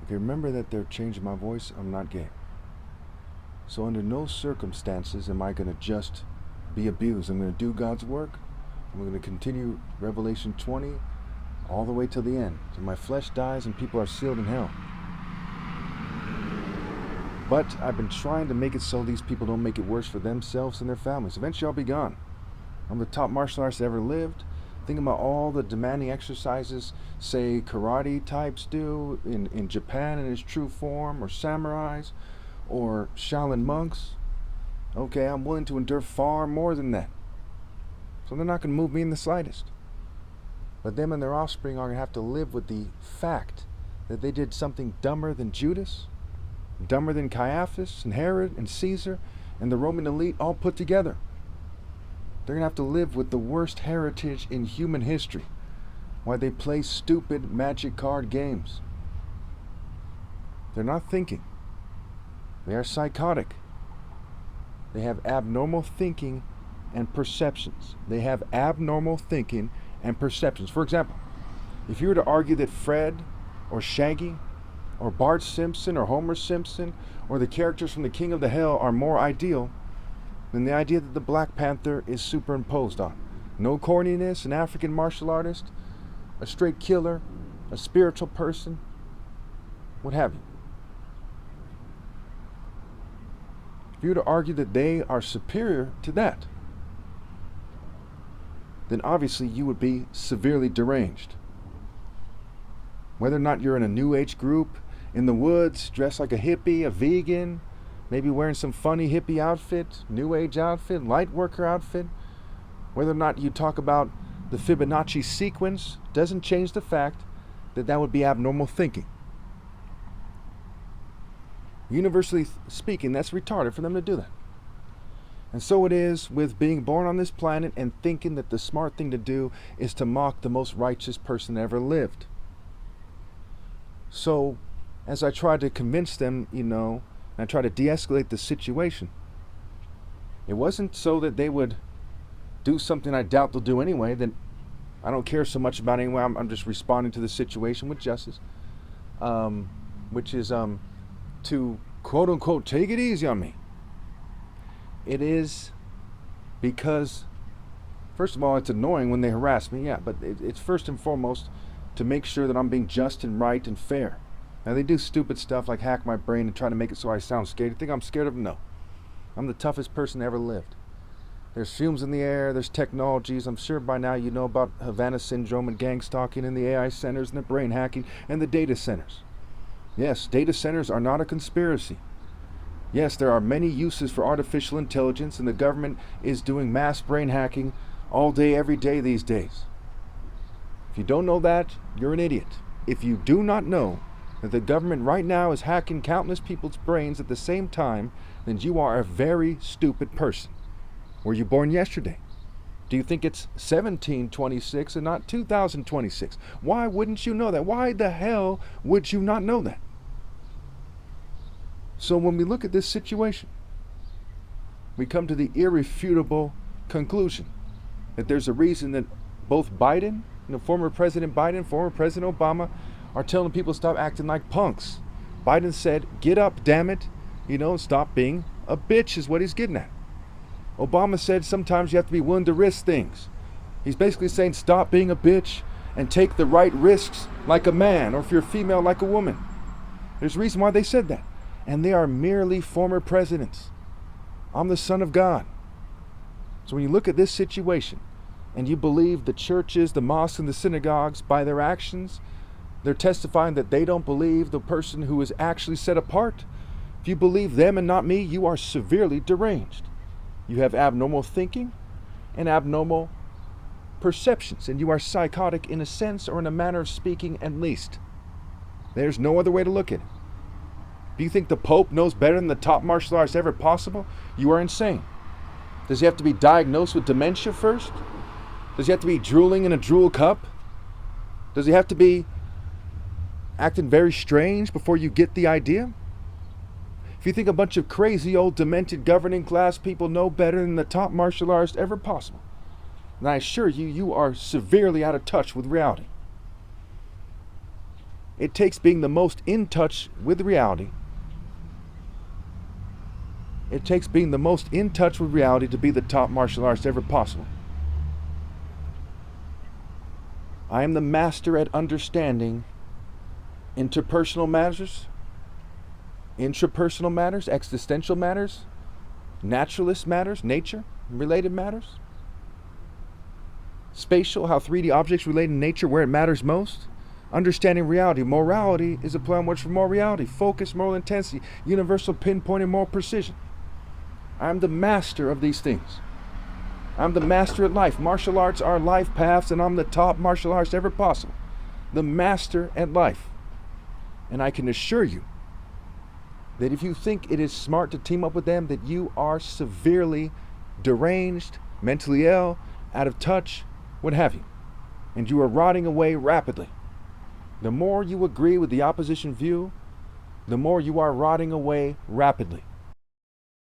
Okay, remember that they're changing my voice. I'm not gay. So under no circumstances am I going to just be abused. I'm going to do God's work. I'm going to continue Revelation 20 all the way till the end. So my flesh dies and people are sealed in hell. But I've been trying to make it so these people don't make it worse for themselves and their families. Eventually I'll be gone. I'm the top martial artist that ever lived. Think about all the demanding exercises, say karate types do in Japan in its true form, or samurais, or Shaolin monks. Okay, I'm willing to endure far more than that. So they're not going to move me in the slightest. But them and their offspring are going to have to live with the fact that they did something dumber than Judas, dumber than Caiaphas and Herod and Caesar and the Roman elite all put together. They're going to have to live with the worst heritage in human history, why they play stupid magic card games. They're not thinking. They are psychotic. They have abnormal thinking and perceptions. They have abnormal thinking and perceptions. For example, if you were to argue that Fred or Shaggy or Bart Simpson or Homer Simpson or the characters from The King of the Hill are more ideal, then the idea that the Black Panther is superimposed on. No corniness, an African martial artist, a straight killer, a spiritual person, what have you. If you were to argue that they are superior to that, then obviously you would be severely deranged. Whether or not you're in a new age group, in the woods, dressed like a hippie, a vegan, maybe wearing some funny hippie outfit, new age outfit, light worker outfit, whether or not you talk about the Fibonacci sequence, doesn't change the fact that that would be abnormal thinking. Universally speaking, that's retarded for them to do that. And so it is with being born on this planet and thinking that the smart thing to do is to mock the most righteous person that ever lived. So, as I tried to convince them, I tried to de-escalate the situation, it wasn't so that they would do something I doubt they'll do anyway, that I don't care so much about anyway. I'm just responding to the situation with justice, which is to quote-unquote take it easy on me. It is because, first of all, it's annoying when they harass me, yeah, but it's first and foremost to make sure that I'm being just and right and fair. Now, they do stupid stuff like hack my brain and try to make it so I sound scared. You think I'm scared of them? No. I'm the toughest person that ever lived. There's fumes in the air, there's technologies. I'm sure by now you know about Havana syndrome and gang stalking and the AI centers and the brain hacking and the data centers. Yes, data centers are not a conspiracy. Yes, there are many uses for artificial intelligence, and the government is doing mass brain hacking all day, every day these days. If you don't know that, you're an idiot. If you do not know that the government right now is hacking countless people's brains at the same time, then you are a very stupid person. Were you born yesterday? Do you think it's 1726 and not 2026? Why wouldn't you know that? Why the hell would you not know that? So when we look at this situation, we come to the irrefutable conclusion that there's a reason that both Biden, former President Biden, former President Obama, are telling people to stop acting like punks. Biden said, get up, damn it, stop being a bitch is what he's getting at. Obama said sometimes you have to be willing to risk things. He's basically saying stop being a bitch and take the right risks like a man, or if you're female, like a woman. There's a reason why they said that. And they are merely former presidents. I'm the son of God. So when you look at this situation and you believe the churches, the mosques, and the synagogues, by their actions, they're testifying that they don't believe the person who is actually set apart. If you believe them and not me, you are severely deranged. You have abnormal thinking and abnormal perceptions, and you are psychotic in a sense, or in a manner of speaking at least. There's no other way to look at it. Do you think the Pope knows better than the top martial artist ever possible? You are insane. Does he have to be diagnosed with dementia first? Does he have to be drooling in a drool cup? Does he have to be acting very strange before you get the idea? If you think a bunch of crazy old demented governing class people know better than the top martial artist ever possible, then I assure you, you are severely out of touch with reality. It takes being the most in touch with reality. It takes being the most in touch with reality to be the top martial artist ever possible. I am the master at understanding interpersonal matters, intrapersonal matters, existential matters, naturalist matters, nature-related matters, spatial, how 3D objects relate in nature, where it matters most, understanding reality. Morality is a play on words for more reality, focus, moral intensity, universal pinpoint, and moral precision. I'm the master of these things. I'm the master at life. Martial arts are life paths, and I'm the top martial artist ever possible. The master at life. And I can assure you that if you think it is smart to team up with them, that you are severely deranged, mentally ill, out of touch, what have you. And you are rotting away rapidly. The more you agree with the opposition view, the more you are rotting away rapidly.